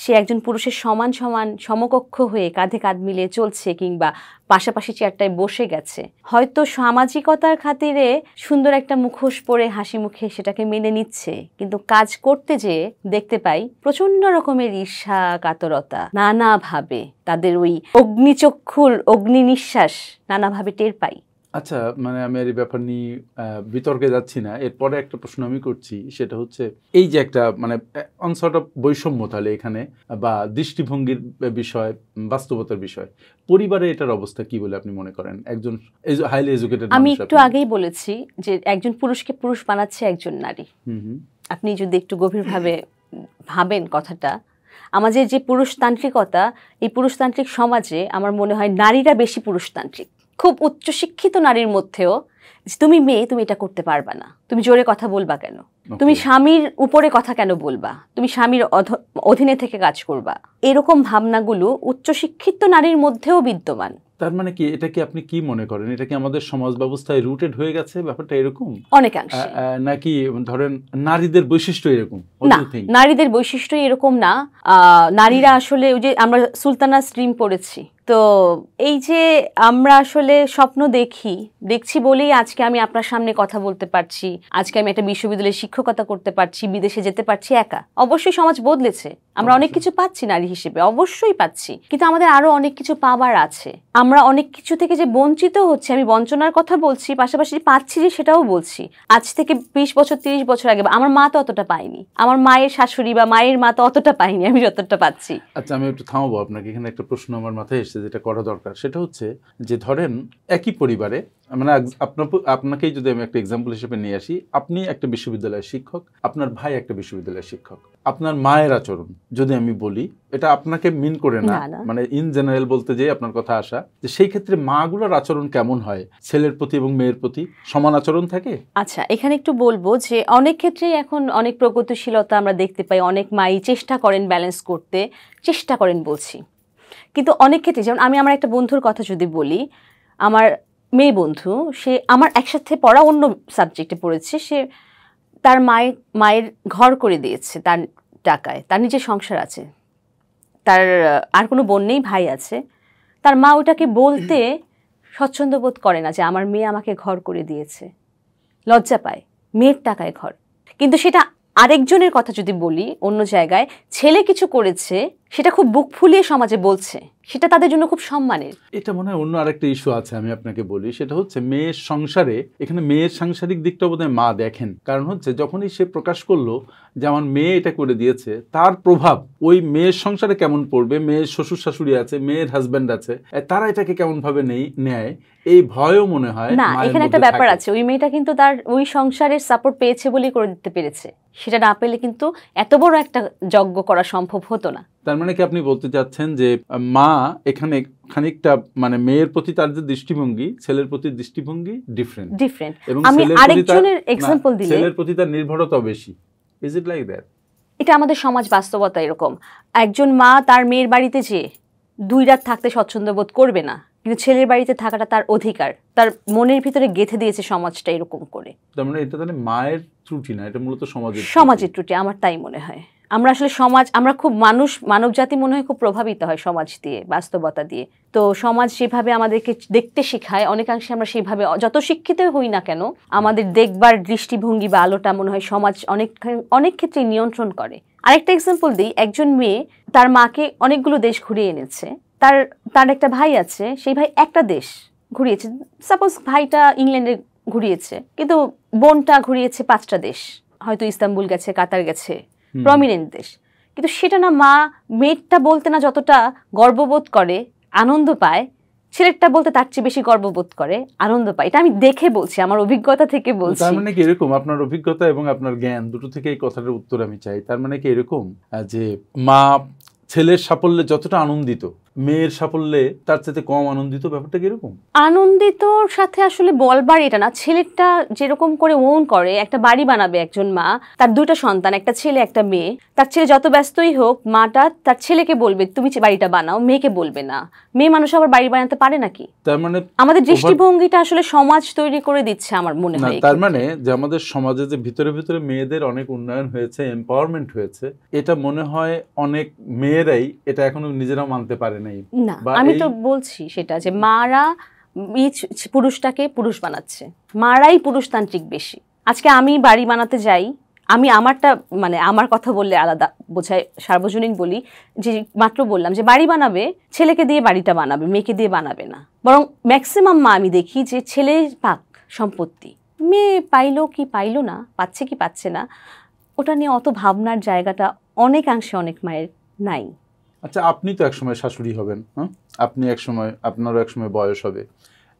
[SPEAKER 1] সে একজন পুরুষের সমান সমান সমকক্ষ হয়ে কাঁধে কাঁধ মিলিয়ে চলছে, কিংবা পাশাপাশি চেয়ারটায় বসে গেছে, হয়তো সামাজিকতার খাতিরে সুন্দর একটা মুখোশ পরে হাসি মুখে সেটাকে মেনে নিচ্ছে, কিন্তু কাজ করতে যেয়ে দেখতে পাই প্রচন্ড রকমের ঈর্ষা কাতরতা, নানাভাবে তাদের ওই অগ্নিচক্ষুর অগ্নি নিঃশ্বাস নানাভাবে টের পাই।
[SPEAKER 2] আচ্ছা, মানে আমি আর এই ব্যাপার নিয়ে বিতর্কে যাচ্ছি না। এরপরে একটা প্রশ্ন আমি করছি, সেটা হচ্ছে এই যে একটা মানে অনসর্ট অফ বৈষম্য তাহলে এখানে, বা দৃষ্টিভঙ্গির বিষয়, বাস্তবতার বিষয়, পরিবারে এটার অবস্থা কি বলে আপনি মনে করেন? একজন হাইলি এডুকেটেড,
[SPEAKER 1] আমি একটু আগেই বলেছি যে একজন পুরুষকে পুরুষ বানাচ্ছে একজন নারী। আপনি যদি একটু গভীরভাবে ভাবেন কথাটা, আমাদের যে পুরুষতান্ত্রিকতা, এই পুরুষতান্ত্রিক সমাজে আমার মনে হয় নারীরা বেশি পুরুষতান্ত্রিক। খুব উচ্চশিক্ষিত নারীর মধ্যেও তুমি মেয়ে, তুমি এটা করতে পারবা না, তুমি জোরে কথা বলবা কেন, তুমি স্বামীর উপরে কথা কেন বলবা, তুমি স্বামীর অধীনে থেকে কাজ করবা, এরকম ভাবনাগুলো উচ্চশিক্ষিত নারীর মধ্যেও বিদ্যমান।
[SPEAKER 2] তার মানে কি, এটা কি আপনি কি মনে করেন, এটা কি আমাদের সমাজ ব্যবস্থায় রুটেড হয়ে গেছে ব্যাপারটা এরকম
[SPEAKER 1] অনেকাংশে,
[SPEAKER 2] নাকি ধরেন নারীদের বৈশিষ্ট্য এরকম?
[SPEAKER 1] না, নারীদের বৈশিষ্ট্য এরকম না। নারীরা আসলে ওই যে আমরা সুলতানা স্ট্রিম পড়েছি, তো এই যে আমরা আসলে স্বপ্ন দেখছি বলেই আজকে আমি আপনার সামনে কথা বলতে পারছি, আজকে আমি একটা বিশ্ববিদ্যালয়ে শিক্ষকতা করতে পারছি, বিদেশে যেতে পারছি একা। অবশ্যই সমাজ বদলেছে, আমরা অনেক কিছু পাচ্ছি নারী হিসেবে, অবশ্যই পাচ্ছি, কিন্তু আমাদের আরো অনেক কিছু পাবার আছে। আমরা অনেক কিছু থেকে যে বঞ্চিত হচ্ছে, আমি বঞ্চনার কথা বলছি, পাশাপাশি পাচ্ছি যে সেটাও বলছি। আজ থেকে 20 বছর 30 বছর আগে আমার মা তো অতটা পায়নি, আমার মায়ের শাশুড়ি বা মায়ের মা তো অতটা পায়নি, আমি যতটা পাচ্ছি।
[SPEAKER 2] আচ্ছা, আমি একটু থামাবো আপনাকে এখানে। একটা প্রশ্ন আমার মাথায় এসেছে যেটা করা দরকার, সেটা হচ্ছে যে ধরেন একই পরিবারে, মানে আপনাকেই যদি আমি একটা এক্সাম্পল হিসেবে নিয়ে আসি, আপনি একটা বিশ্ববিদ্যালয়ের শিক্ষক, আপনার ভাই একটা বিশ্ববিদ্যালয়ের শিক্ষক। আপনার মায়ের আচরণ যদি আমি বলি, এটা আপনাকে মিন করে না, মানে ইন জেনারেল বলতে যে আপনার কথা আসা, যে সেই ক্ষেত্রে মাগুলোর আচরণ কেমন হয় ছেলের প্রতি এবং মেয়ের প্রতি? সমান আচরণ থাকে?
[SPEAKER 1] আচ্ছা, এখানে একটু বলবো যে অনেক ক্ষেত্রেই এখন অনেক প্রগতিশীলতা আমরা দেখতে পাই, অনেক মাই চেষ্টা করেন ব্যালেন্স করতে, চেষ্টা করেন বলছি, কিন্তু অনেক ক্ষেত্রে, যেমন আমি আমার একটা বন্ধুর কথা যদি বলি, আমার মেয়ে বন্ধু, সে আমার একসাথে পড়া অন্য সাবজেক্টে পড়েছে, সে তার মায়ের ঘর করে দিয়েছে তার টাকায়, তার নিজের সংসার আছে, তার আর কোনো বোন নেই, ভাই আছে। তার মা ওটাকে বলতে স্বচ্ছন্দ বোধ করে না যে আমার মেয়ে আমাকে ঘর করে দিয়েছে, লজ্জা পায়, মেয়ের টাকায় ঘর। কিন্তু সেটা আরেকজনের কথা যদি বলি, অন্য জায়গায় ছেলে কিছু করেছে, সেটা খুব বুক ফুলিয়ে সমাজে বলছে, সেটা তাদের জন্য খুব সম্মানের।
[SPEAKER 2] এটা মনে হয় অন্য আরেকটা ইস্যু আছে, আমি আপনাকে বলি, সেটা হচ্ছে মেয়ের সংসারে, এখানে মেয়ের সাংসারিক দিকটা বোধহয় মা দেখেন। কারণ হচ্ছে যখনই সে প্রকাশ করলো যে আমার মেয়ে এটা করে দিয়েছে, তার প্রভাব ওই মেয়ের সংসারে কেমন পড়বে, মেয়ের শ্বশুর শাশুড়ি আছে, মেয়ের হাজব্যান্ড আছে, তারা এটাকে কেমন ভাবে নেয়, এই ভয়ও মনে হয়
[SPEAKER 1] না। এখানে একটা ব্যাপার আছে, ওই মেয়েটা কিন্তু তার ওই সংসারের সাপোর্ট পেয়েছে বলেই করে দিতে পেরেছে, সেটা না পেলে কিন্তু এত বড় একটা যজ্ঞ করা সম্ভব হতো না।
[SPEAKER 2] তার মানে কি আপনি বলতে চাচ্ছেন যে মা এখানে খানিকটা, মানে মেয়ের প্রতি তার যে দৃষ্টিভঙ্গি, ছেলের প্রতি দৃষ্টিভঙ্গি ডিফারেন্ট, এবং
[SPEAKER 1] আমি আরেকজনের এক্সাম্পল দিলে
[SPEAKER 2] ছেলের প্রতি তার নির্ভরতা বেশি। Is it like that?
[SPEAKER 1] এটা আমাদের সমাজ বাস্তবতা এরকম। একজন মা তার মেয়ের বাড়িতে যেয়ে 2 রাত থাকতে স্বচ্ছন্দ বোধ করবে না, কিন্তু ছেলের বাড়িতে থাকাটা তার অধিকার, তার মনের ভিতরে গেঁথে দিয়েছে সমাজটা এরকম করে।
[SPEAKER 2] তার মানে এটা তাহলে মায়ের ত্রুটি না, এটা মূলত
[SPEAKER 1] সমাজের ত্রুটি, আমার তাই মনে হয়। আমরা আসলে আমরা খুব মানব জাতি মনে হয় খুব প্রভাবিত হয় সমাজ দিয়ে, বাস্তবতা দিয়ে। তো সমাজ যেভাবে আমাদেরকে দেখতে শেখায়, অনেকাংশে আমরা সেইভাবে, যত শিক্ষিত হই না কেন, আমাদের দেখবার দৃষ্টিভঙ্গি বা আলোটা মনে হয় সমাজ অনেক ক্ষেত্রে নিয়ন্ত্রণ করে। আরেকটা এক্সাম্পল দিই, একজন মেয়ে তার মাকে অনেকগুলো দেশ ঘুরিয়ে এনেছে, তার একটা ভাই আছে, সেই ভাই একটা দেশ ঘুরিয়েছে, সাপোজ ভাইটা ইংল্যান্ডে ঘুরিয়েছে, কিন্তু বোনটা ঘুরিয়েছে 5টা দেশ, হয়তো ইস্তাম্বুল গেছে, কাতার গেছে, প্রমিনেন্ট দেশ। কিন্তু সেটা না মেয়েরটা বলতে না যতটা গর্ববোধ করে, আনন্দ পায়, ছেলেরটা বলতে তার চেয়ে বেশি গর্ববোধ করে, আনন্দ পায়। এটা আমি দেখে বলছি, আমার অভিজ্ঞতা থেকে বলছি।
[SPEAKER 2] তার মানে কি এরকম, আপনার অভিজ্ঞতা এবং আপনার জ্ঞান দুটো থেকে এই কথাটার উত্তর আমি চাই। তার মানে কি এরকম যে মা ছেলের সাফল্যে যতটা আনন্দিত, মেয়ের সাফল্যে তার সাথে কম আনন্দিত, ব্যাপারটা কিরকম?
[SPEAKER 1] আনন্দিতর সাথে আসলে বলবার এটা না, ছেলেটা যেরকম করে ওন করে, একটা বাড়ি বানাবে একজন মা, তার 2টা সন্তান, একটা ছেলে একটা মেয়ে, তার ছেলে যত ব্যস্তই হোক, মাটা তার ছেলেকে বলবে তুমি বাড়িটা বানাও, মেয়েকে বলবে না। মেয়ে মানুষ আবার বাড়ি বানাতে পারে নাকি?
[SPEAKER 2] তার মানে
[SPEAKER 1] আমাদের দৃষ্টিভঙ্গিটা আসলে সমাজ তৈরি করে দিচ্ছে আমার মনে হয়।
[SPEAKER 2] তার মানে যে আমাদের সমাজে যে ভিতরে ভিতরে মেয়েদের অনেক উন্নয়ন হয়েছে, এম্পাওয়ারমেন্ট হয়েছে, এটা মনে হয় অনেক মেয়েরাই এটা এখনো নিজেরা মানতে পারে নাই।
[SPEAKER 1] না, আমি তো বলছি সেটা যে মারা পুরুষটাকে পুরুষ বানাচ্ছে, মারাই পুরুষতান্ত্রিক বেশি। আজকে আমি বাড়ি বানাতে যাই, আমি আমারটা, মানে আমার কথা বললে আলাদা বোঝায়, সার্বজনীন বলি, যে মাত্র বললাম যে বাড়ি বানাবে, ছেলেকে দিয়ে বাড়িটা বানাবে, মেয়েকে দিয়ে বানাবে না। বরং ম্যাক্সিমাম মা আমি দেখি যে ছেলে পাক সম্পত্তি, মেয়ে পাইলো কি পাইলো না, পাচ্ছে কি পাচ্ছে না, ওটা নিয়ে অত ভাবনার জায়গাটা অনেকাংশে অনেক মায়ের নাই।
[SPEAKER 2] আচ্ছা, আপনি তো একসময় শাশুড়ি হবেন, হ্যাঁ, আপনারও একসময় বয়স হবে,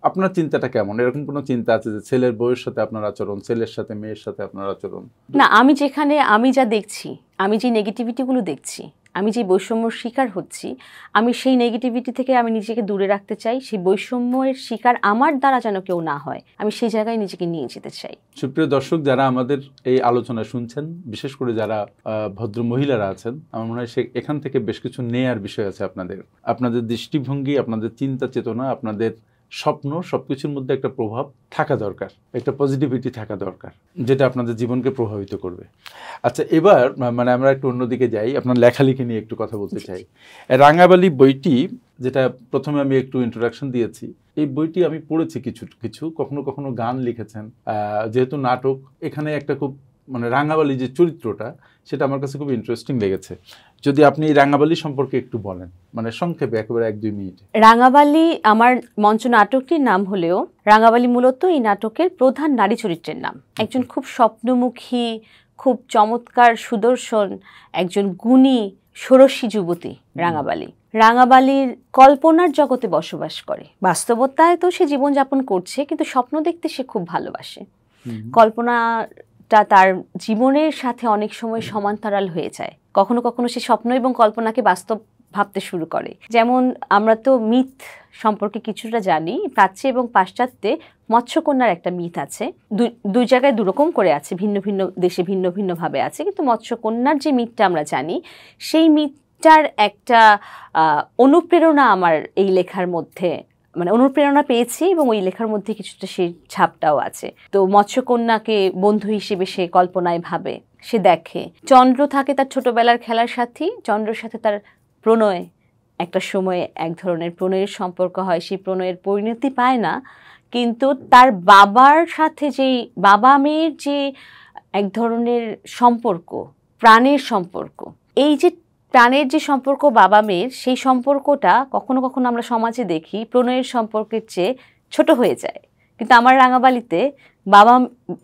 [SPEAKER 2] আপনার চিন্তাটা কেমন? এরকম কোনো চিন্তা আছে যে ছেলের বউয়ের সাথে আপনার আচরণ, ছেলের সাথে মেয়ের সাথে আপনার আচরণ?
[SPEAKER 1] না, আমি যা দেখছি, আমি যে নেগেটিভিটিগুলো দেখছি, আমি যে বৈষম্যর শিকার হচ্ছি, আমি সেই নেগেটিভিটি থেকে আমি নিজেকে দূরে রাখতে চাই। সেই বৈষম্যের শিকার আমার দ্বারা যেন কেউ না হয়, আমি সেই জায়গায় নিজেকে নিয়ে যেতে চাই।
[SPEAKER 2] সুপ্রিয় দর্শক, যারা আমাদের এই আলোচনা শুনছেন, বিশেষ করে যারা ভদ্র মহিলারা আছেন, আমার মনে হয় এখান থেকে বেশ কিছু নেয়ার বিষয় আছে। আপনাদের দৃষ্টিভঙ্গি, আপনাদের চিন্তা চেতনা, আপনাদের স্বপ্ন, সবকিছুর মধ্যে একটা প্রভাব থাকা দরকার, একটা পজিটিভিটি থাকা দরকার, যেটা আপনাদের জীবনকে প্রভাবিত করবে। আচ্ছা, এবার মানে আমরা একটু অন্যদিকে যাই, আপনার লেখালেখি নিয়ে একটু কথা বলতে চাই। রাঙাবালি বইটি যেটা প্রথমে আমি একটু ইন্ট্রোডাকশন দিয়েছি, এই বইটি আমি পড়েছি কিছু কিছু, কখনো কখনো গান লিখেছেন। যেহেতু নাটক, এখানে একটা খুব মানে রাঙাবালি যে চরিত্রটা, সেটা আমার কাছে খুব ইন্টারেস্টিং লেগেছে। যদি আপনি এই রাঙাবালি সম্পর্কে একটু বলেন, মানে সংক্ষেপে, একেবারে 1-2 মিনিটে।
[SPEAKER 1] রাঙাবালি আমার মঞ্চ নাটকটির নাম হলেও রাঙাবালি মূলত এই নাটকের প্রধান নারী চরিত্রের নাম। একজন খুব স্বপ্নমুখী, খুব চমৎকার, সুদর্শন, একজন গুণী ষোড়শী যুবতী রাঙাবালি। রাঙাবালির কল্পনার জগতে বসবাস করে, বাস্তবতায় তো সে জীবনযাপন করছে, কিন্তু স্বপ্ন দেখতে সে খুব ভালোবাসে। কল্পনাটা তার জীবনের সাথে অনেক সময় সমান্তরাল হয়ে যায়। কখনো কখনো সে স্বপ্ন এবং কল্পনাকে বাস্তব ভাবতে শুরু করে। যেমন আমরা তো মিথ সম্পর্কে কিছুটা জানি, প্রাচ্যে এবং পাশ্চাত্যে মৎস্যকন্যার একটা মিথ আছে। দুই জায়গায় দুরকম করে আছে, ভিন্ন ভিন্ন দেশে ভিন্ন ভিন্নভাবে আছে, কিন্তু মৎস্যকন্যার যে মিথটা আমরা জানি, সেই মিথটার একটা অনুপ্রেরণা আমার এই লেখার মধ্যে, মানে অনুপ্রেরণা পেয়েছি এবং ওই লেখার মধ্যে কিছুটা সেই ছাপটাও আছে। তো মৎস্যকন্যাকে বন্ধু হিসেবে সে কল্পনায় ভাবে, সে দেখে। চন্দ্র থাকে তার ছোটবেলার খেলার সাথী, চন্দ্রের সাথে তার প্রণয়, একটা সময়ে এক ধরনের প্রণয়ের সম্পর্ক হয়, সেই প্রণয়ের পরিণতি পায় না, কিন্তু তার বাবার সাথে যেই বাবা মেয়ের যে এক ধরনের সম্পর্ক, প্রাণের সম্পর্ক, এই যে প্রাণের যে সম্পর্ক বাবা মেয়ের, সেই সম্পর্কটা কখনো কখনো আমরা সমাজে দেখি প্রণয়ের সম্পর্কের চেয়ে ছোট হয়ে যায়। কিন্তু আমার রাঙাবালিতে বাবা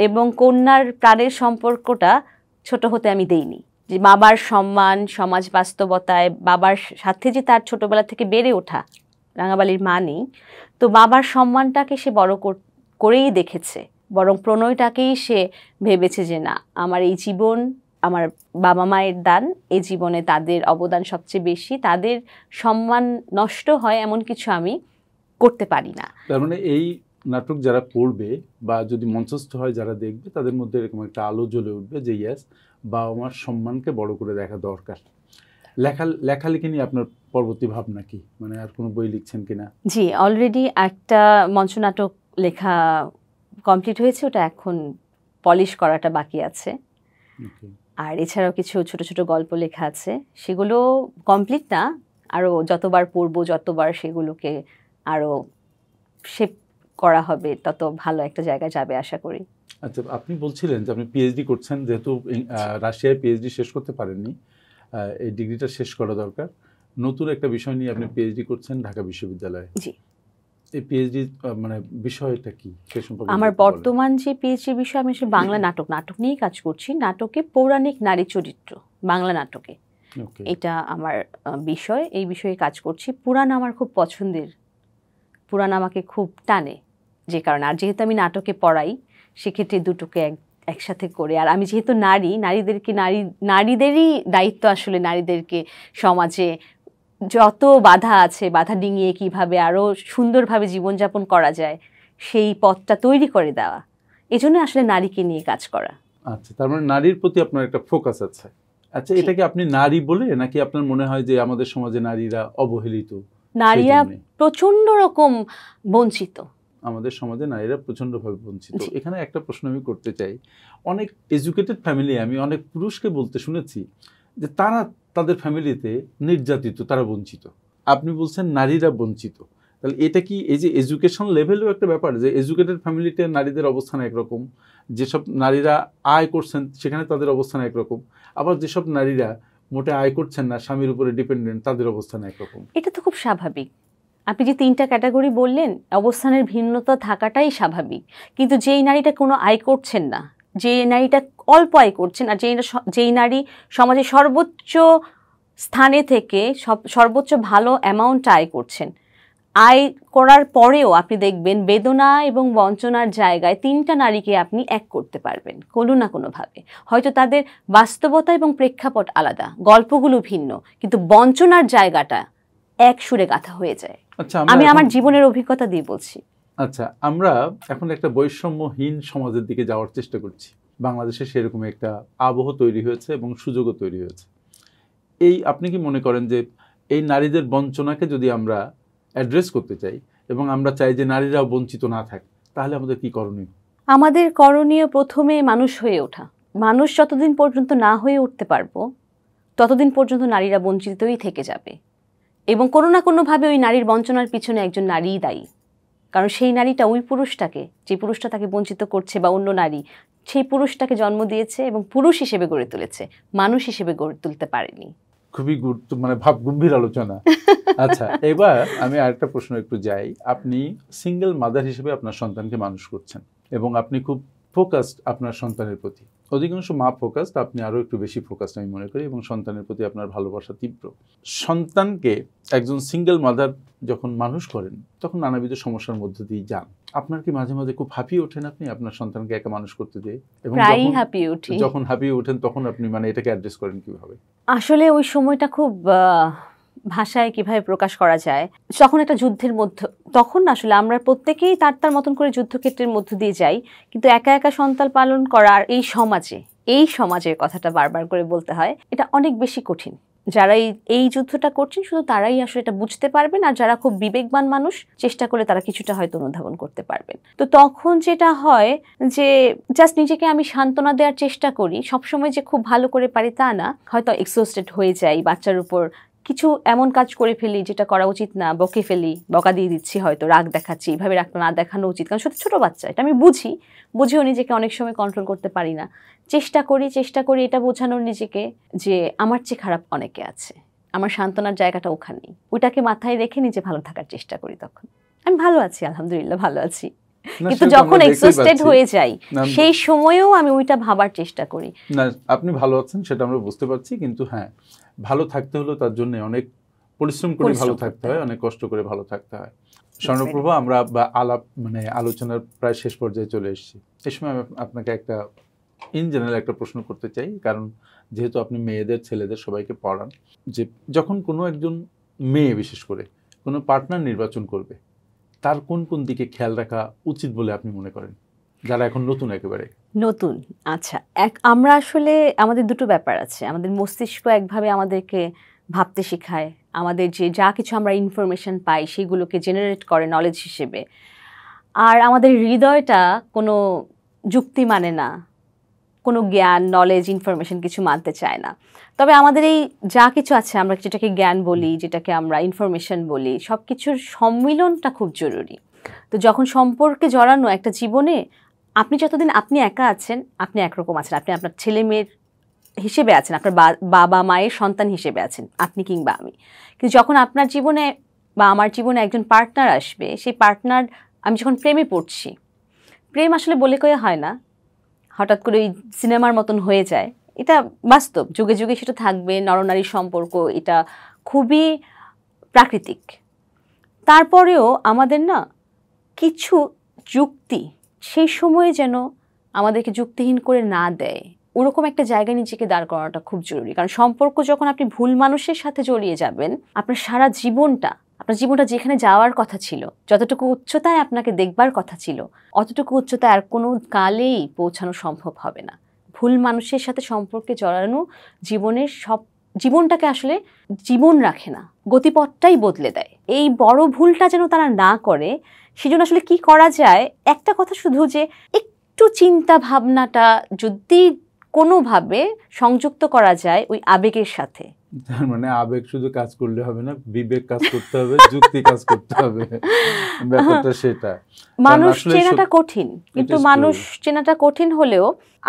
[SPEAKER 1] এবং কন্যার প্রাণের সম্পর্কটা ছোট হতে আমি দেইনি। যে বাবার সম্মান, সমাজ বাস্তবতায় বাবার সাথে যে তার ছোটবেলা থেকে বেড়ে ওঠা, রাঙাবালির মা নেই, তো বাবার সম্মানটাকে সে বড় করেই দেখেছে, বরং প্রণয়টাকেই সে ভেবেছে যে না, আমার এই জীবন আমার বাবা মায়ের দান, এই জীবনে তাদের অবদান সবচেয়ে বেশি, তাদের সম্মান নষ্ট হয় এমন কিছু আমি করতে পারি না।
[SPEAKER 2] তার মানে এই নাটক যারা পড়বে বা যদি মঞ্চস্থ হয় যারা দেখবে, তাদের মধ্যে এরকম একটা আলো জ্বলে উঠবে যে ইয়েস, বাবা মার সম্মানকে বড় করে দেখা দরকার। লেখালেখি নিয়ে আপনার পরবর্তী ভাবনা কি, মানে আর কোনো বই লিখছেন কিনা?
[SPEAKER 1] জি, অলরেডি একটা মঞ্চনাটক লেখা কমপ্লিট হয়েছে, ওটা এখন পলিশ করাটা বাকি আছে। আর এছাড়াও কিছু ছোট ছোট গল্প লেখা আছে, সেগুলো কমপ্লিট না, আরও যতবার পড়বো যতবার সেগুলোকে আরও শেপ করা হবে, তত ভালো একটা জায়গায় যাবে আশা করি।
[SPEAKER 2] আচ্ছা, আপনি বলছিলেন যে আপনি পিএইচডি করছেন, যেহেতু রাশিয়ায় পিএইচডি শেষ করতে পারেননি, এই ডিগ্রিটা শেষ করা দরকার। নতুন একটা বিষয় নিয়ে আপনি পিএইচডি করছেন ঢাকা বিশ্ববিদ্যালয়ে।
[SPEAKER 1] জি।
[SPEAKER 2] এই পিএইচডি মানে বিষয়টা কি, সে সম্পর্কে?
[SPEAKER 1] আমার বর্তমান যে পিএইচডি বিষয়, আমি আসলে বাংলা নাটক নিয়েই কাজ করছি। নাটকে পৌরাণিক নারী চরিত্র, বাংলা নাটকে, এটা আমার বিষয়। এই বিষয়ে কাজ করছি। পুরাণ আমার খুব পছন্দের, পুরাণ আমাকে খুব টানে, যে কারণে। আর যেহেতু আমি নাটকে পড়াই, সেক্ষেত্রে দুটোকে একসাথে করে, আর আমি যেহেতু নারীদেরই দায়িত্ব আসলে নারীদেরকে সমাজে যত বাধা আছে, বাধা ডিঙিয়ে কিভাবে আরও সুন্দরভাবে জীবনযাপন করা যায়, সেই পথটা তৈরি করে দেওয়া। এজন্য আসলে নারীকে নিয়ে কাজ করা।
[SPEAKER 2] আচ্ছা, তার মানে নারীর প্রতি আপনার একটা ফোকাস আছে। আচ্ছা, এটাকে আপনি নারী বলে, নাকি আপনার মনে হয় যে আমাদের সমাজে নারীরা অবহেলিত?
[SPEAKER 1] নারীরা প্রচন্ড রকম বঞ্চিত,
[SPEAKER 2] আমাদের সমাজে নারীরা প্রচন্ডভাবে বঞ্চিত। এখানে একটা প্রশ্ন আমি করতে চাই। অনেক এডুকেটেড ফ্যামিলি, আমি অনেক পুরুষকে বলতে শুনেছি যে তারা তাদের ফ্যামিলিতে নির্যাতিত, তারা বঞ্চিত। আপনি বলছেন নারীরা বঞ্চিত, তাহলে এটা কি এই যে এডুকেশন লেভেলও একটা ব্যাপার, যে এডুকেটেড ফ্যামিলিতে নারীদের অবস্থান একরকম, যেসব নারীরা আয় করছেন সেখানে তাদের অবস্থান একরকম, আবার যেসব নারীরা মোটে আয় করছেন না, স্বামীর উপরে ডিপেন্ডেন্ট, তাদের অবস্থান একরকম?
[SPEAKER 1] এটা তো খুব স্বাভাবিক। আপনি যে 3টা ক্যাটাগরি বললেন, অবস্থানের ভিন্নতা থাকাটাই স্বাভাবিক। কিন্তু যেই নারীটা কোনো আয় করছেন না, যে নারীটা অল্প আয় করছেন, আর যেই নারী সমাজে সর্বোচ্চ স্থানে থেকে সর্বোচ্চ ভালো অ্যামাউন্ট আয় করছেন, আয় করার পরেও আপনি দেখবেন বেদনা এবং বঞ্চনার জায়গায় 3টা নারীকে আপনি এক করতে পারবেন কোনো না কোনোভাবে। হয়তো তাদের বাস্তবতা এবং প্রেক্ষাপট আলাদা, গল্পগুলো ভিন্ন, কিন্তু বঞ্চনার জায়গাটা এক সুরে গাঁথা হয়ে যায়।
[SPEAKER 2] আচ্ছা,
[SPEAKER 1] আমি আমার জীবনের অভিজ্ঞতা দিয়ে বলছি।
[SPEAKER 2] আচ্ছা, আমরা এখন একটা বৈষম্যহীন সমাজের দিকে যাওয়ার চেষ্টা করছি। বাংলাদেশে সেরকম একটা আবহ তৈরি হয়েছে এবং সুযোগও তৈরি হয়েছে। এই আপনি কি মনে করেন যে এই নারীদের বঞ্চনাকে যদি আমরা অ্যাড্রেস করতে চাই এবং আমরা চাই যে নারীরাও বঞ্চিত না থাকে, তাহলে আমাদের কি করণীয়?
[SPEAKER 1] আমাদের করণীয় প্রথমে মানুষ হয়ে ওঠা। মানুষ যতদিন পর্যন্ত না হয়ে উঠতে পারবো, ততদিন পর্যন্ত নারীরা বঞ্চিতই থেকে যাবে। এবং কোনো না কোনোভাবে ওই নারীর বঞ্চনার পিছনে একজন নারীই দায়ী। কারণ সেই নারীটা ওই পুরুষটাকে, যে পুরুষটা তাকে বঞ্চিত করছে বা অন্য নারী, সেই পুরুষটাকে জন্ম দিয়েছে এবং পুরুষ হিসেবে গড়ে তুলেছে, মানুষ হিসেবে গড়ে তুলতে পারেনি।
[SPEAKER 2] খুবই মানে ভাবগম্ভীর আলোচনা। আচ্ছা, এবার আমি আরেকটা প্রশ্ন একটু যাই। আপনি সিঙ্গেল মাদার হিসেবে আপনার সন্তানকে মানুষ করছেন এবং আপনি খুব ফোকাসড আপনার সন্তানের প্রতি। অধিকাংশ মা ফোকাসড, আপনি আরও একটু বেশি ফোকাসড আমি মনে করি, এবং সন্তানের প্রতি আপনার ভালোবাসা তীব্র। সন্তানকে একজন সিঙ্গেল মাদার যখন মানুষ করেন তখন নানাবিধ সমস্যার মধ্যে দিয়ে যান। আপনার কি মাঝে মাঝে খুব হাঁপিয়ে ওঠেন আপনি আপনার সন্তানকে একা মানুষ করতে দিয়ে? এবং যখন হাঁপিয়ে ওঠেন তখন আপনি মানে এটাকে অ্যাড্রেস করেন কিভাবে?
[SPEAKER 1] আসলে ওই সময়টা খুব ভাষায় কিভাবে প্রকাশ করা যায়, তখন একটা যুদ্ধের মধ্যে, তখন আসলে আমরা প্রত্যেকেই তার তার মতন করে যুদ্ধক্ষেত্রের মধ্য দিয়ে যাই, কিন্তু একা একা সন্তান পালন করার এই সমাজের কথাটা বারবার করে বলতে হয়, এটা অনেক বেশি কঠিন। যারা এই যুদ্ধটা করছেন শুধু তারাই আসলে এটা বুঝতে পারবেন, আর যারা খুব বিবেকবান মানুষ চেষ্টা করে তারা কিছুটা হয়তো অনুধাবন করতে পারবেন। তো তখন যেটা হয় যে জাস্ট নিজেকে আমি সান্ত্বনা দেওয়ার চেষ্টা করি, সবসময় যে খুব ভালো করে পারি তা না, হয়তো এক্সহস্টেড হয়ে যাই, বাচ্চার উপর কিছু এমন কাজ করে ফেলি যেটা করা উচিত না, বকে ফেলি, বকা দিয়ে দিচ্ছি, হয়তো রাগ দেখাচ্ছি, এইভাবে রাগটা না দেখানো উচিত, কারণ ছোট বাচ্চা, এটা আমি বুঝিও নিজেকে অনেক সময় কন্ট্রোল করতে পারি না। চেষ্টা করি এটা বোঝানোর নিজেকে যে আমার চেয়ে খারাপ অনেকে আছে, আমার সান্ত্বনার জায়গাটা ওখানেই, ওইটাকে মাথায় রেখে নিজে ভালো থাকার চেষ্টা করি। তখন আমি ভালো আছি, আলহামদুলিল্লাহ ভালো আছি, কিন্তু যখন এক্সহস্টেড হয়ে যাই সেই সময়েও আমি ওইটা ভাবার চেষ্টা করি।
[SPEAKER 2] না, আপনি ভালো আছেন সেটা আমরা বুঝতে পারছি, কিন্তু হ্যাঁ, ভালো থাকতে হলেও তার জন্য অনেক পরিশ্রম করে ভালো থাকতে হয়, অনেক কষ্ট করে ভালো থাকতে হয়। স্বর্ণপ্রভা, আমরা আলোচনার প্রায় শেষ পর্যায়ে চলে এসেছি। এই সময় আমি আপনাকে একটা ইন জেনারেল একটা প্রশ্ন করতে চাই, কারণ যেহেতু আপনি মেয়েদের ছেলেদের সবাইকে পড়ান, যে যখন কোনো একজন মেয়ে বিশেষ করে কোনো পার্টনার নির্বাচন করবে, তার কোন কোন দিকে খেয়াল রাখা উচিত বলে আপনি মনে করেন, যারা এখন একেবারে নতুন?
[SPEAKER 1] আচ্ছা, আমরা আসলে আমাদের দুটো ব্যাপার আছে। আমাদের মস্তিষ্ক একভাবে আমাদেরকে ভাবতে শেখায়, আমাদের যে যা কিছু আমরা ইনফরমেশন পাই সেগুলোকে জেনারেট করে নলেজ হিসেবে, আর আমাদের হৃদয়টা কোনো যুক্তি মানে না, কোনো জ্ঞান, নলেজ, ইনফরমেশন কিছু মানতে চায় না। তবে আমাদের এই যা কিছু আছে, আমরা যেটাকে জ্ঞান বলি, যেটাকে আমরা ইনফরমেশন বলি, সব কিছুর সম্মিলনটা খুব জরুরি। তো যখন সম্পর্কে জড়ানো একটা জীবনে, আপনি যতদিন আপনি একা আছেন, আপনি একরকম আছেন, আপনি আপনার ছেলে মেয়ের হিসেবে আছেন, আপনার বাবা মায়ের সন্তান হিসেবে আছেন আপনি কিংবা আমি। কিন্তু যখন আপনার জীবনে বা আমার জীবনে একজন পার্টনার আসবে, সেই পার্টনার, আমি যখন প্রেমে পড়ছি, প্রেম আসলে বলে কয়ে হয় না, হঠাৎ করে ওই সিনেমার মতন হয়ে যায়, এটা বাস্তব, যুগে যুগে সেটা থাকবে। নরনারীর সম্পর্ক এটা খুবই প্রাকৃতিক। তারপরেও আমাদের না কিছু যুক্তি সেই সময়ে যেন আমাদেরকে যুক্তিহীন করে না দেয়, ওরকম একটা জায়গায় নিজেকে দাঁড় করানোটা খুব জরুরি। কারণ সম্পর্ক যখন আপনি ভুল মানুষের সাথে জড়িয়ে যাবেন, আপনার সারা জীবনটা, আপনার জীবনটা যেখানে যাওয়ার কথা ছিল, যতটুকু উচ্চতায় আপনাকে দেখবার কথা ছিল, অতটুকু উচ্চতায় আর কোনো কালেই পৌঁছানো সম্ভব হবে না। ভুল মানুষের সাথে সম্পর্কে জড়ানো জীবনটাকে আসলে জীবন রাখে না, গতিপথটাই বদলে দেয়। এই বড় ভুলটা যেন তারা না করে, সেজন্য আসলে কি করা যায়, একটা কথা শুধু, যে একটু চিন্তা ভাবনাটা যদি কোনোভাবে সংযুক্ত করা যায় ওই আবেগের সাথে।
[SPEAKER 2] তার মানে আবেগ শুধু কাজ করলে হবে না, বিবেক কাজ করতে হবে, যুক্তি কাজ করতে হবে, ব্যাপারটা সেটা।
[SPEAKER 1] মানুষ চেনাটা কঠিন, কিন্তু মানুষ চেনাটা কঠিন হলেও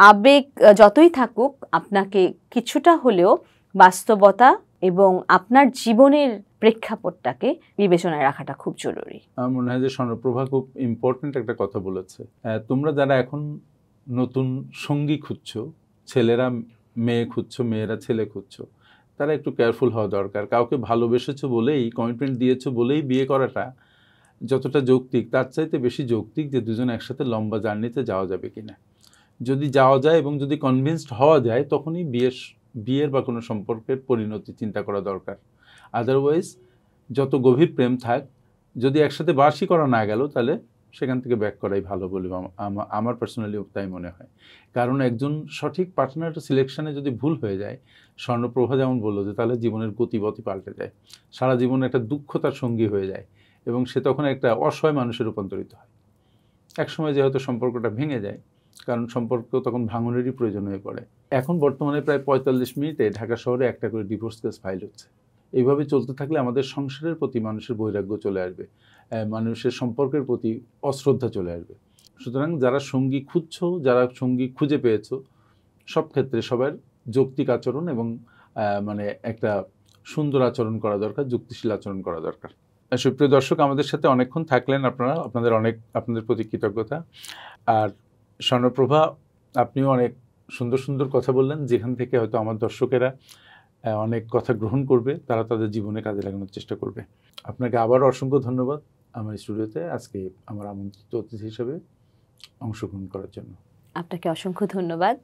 [SPEAKER 1] আবেগ যতই থাকুক, আপনাকে কিছুটা হলেও বাস্তবতা এবং আপনার জীবনের প্রেক্ষাপটটাকে বিবেচনায় রাখাটা খুব জরুরি।
[SPEAKER 2] আমার মনে হয় যে স্বর্ণপ্রভা খুব ইম্পর্টেন্ট একটা কথা বলেছে। তোমরা যারা এখন নতুন সঙ্গী খুঁজছো, ছেলেরা মেয়ে খুঁজছো, মেয়েরা ছেলে খুঁজছো, তারা একটু কেয়ারফুল হওয়া দরকার। কাউকে ভালোবেসেছো বলেই, কমিটমেন্ট দিয়েছো বলেই বিয়ে করাটা যতটা যৌক্তিক, তার চাইতে বেশি যৌক্তিক যে দুজন একসাথে লম্বা জার্নিতে যাওয়া যাবে কিনা। যদি যাওয়া যায় এবং যদি কনভিন্সড হওয়া যায়, তখনই বিয়ের বা কোনো সম্পর্কের পরিণতি চিন্তা করা দরকার। আদারওয়াইজ যত গভীর প্রেম থাক, যদি একসাথে বার্ষিক করা না গেল, তাহলে সেখান থেকে ব্যাক করাই ভালো বলে আমার পার্সোনালি তাই মনে হয়। কারণ একজন সঠিক পার্টনার সিলেকশনে যদি ভুল হয়ে যায়, স্বর্ণপ্রভা যেমন বললো, যে তাহলে জীবনের গতিপথই পাল্টে যায়, সারা জীবন একটা দুঃখ তার সঙ্গী হয়ে যায় এবং সে তখন একটা অসহায় মানুষে রূপান্তরিত হয়। একসময় যেহেতু সম্পর্কটা ভেঙে যায়, কারণ সম্পর্ক তখন ভাঙনেরই প্রয়োজন হয়ে পড়ে। এখন বর্তমানে প্রায় 45 মিনিটে ঢাকা শহরে একটা করে ডিভোর্স কেস ফাইল হচ্ছে। এইভাবে চলতে থাকলে আমাদের সংসারের প্রতি মানুষের বৈরাগ্য চলে আসবে, মানুষের সম্পর্কের প্রতি অশ্রদ্ধা চলে আসবে। সুতরাং যারা সঙ্গী খুঁজছো, যারা সঙ্গী খুঁজে পেয়েছো, সব ক্ষেত্রে সবার যৌক্তিক আচরণ এবং মানে একটা সুন্দর আচরণ করা দরকার, যুক্তিশীল আচরণ করা দরকার। সুপ্রিয় দর্শক, আমাদের সাথে অনেকক্ষণ থাকলেন আপনারা, আপনাদের প্রতি কৃতজ্ঞতা। আর স্বর্ণপ্রভা, আপনিও অনেক সুন্দর সুন্দর কথা বললেন, যেখান থেকে হয়তো আমার দর্শকেরা অনেক কথা গ্রহণ করবে, তারা তাদের জীবনে কাজে লাগানোর চেষ্টা করবে। আপনাকে আবারও অসংখ্য ধন্যবাদ আমার স্টুডিওতে আজকে আমার আমন্ত্রিত অতিথি হিসেবে অংশগ্রহণ করার জন্য।
[SPEAKER 1] আপনাকে অসংখ্য ধন্যবাদ।